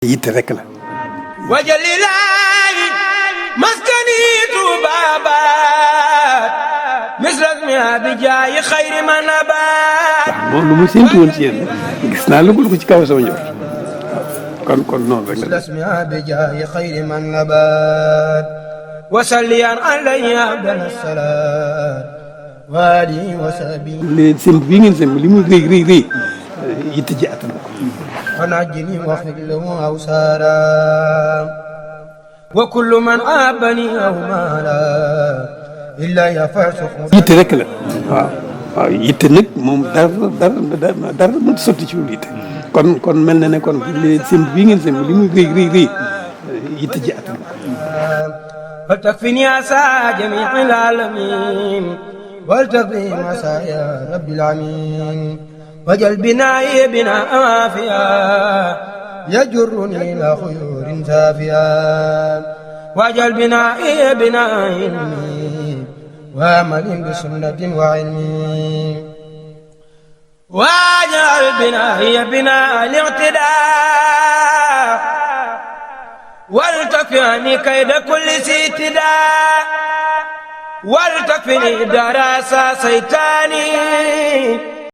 yitte rek la. wajalilaayi maskani tuubaabaat misrasmi abijaayi xayri man abaat. waaw lu mu séntu woon ci yéen gis naa lu ko ci kaw sama njort waaw kon noonu rek la. misrasmi abijaayi xayri man abaat. wasalliyan alayhi abdal salaat waalihi wa sahbihi. leen sëmb bii ngeen sëmb li muy rëy rëy rëy yitte ji attan ko. ونجني واغفر له أوسارا وكل من عابني أو مالا إلا يفرسخ. yitte rek la waaw yitte nag moom dara mënut sotti ci wàllu yitte kon mel na ne kon leen sëmb bii ngeen sëmb li muy rëy rëy rëy yitte ji attan ko. فلتكفني عسى جميع العالمين ولتقضي مسايا رب العالمين وجل بنائي بناء وافيا يجرني إلى خيور سافيا وجل بنائي بناء علمي وعمل بسنة وعلمي واجعل بنائي بناء الاعتداء ولتكفني كيد كل سيتداء ولتكفني دراسة سيتاني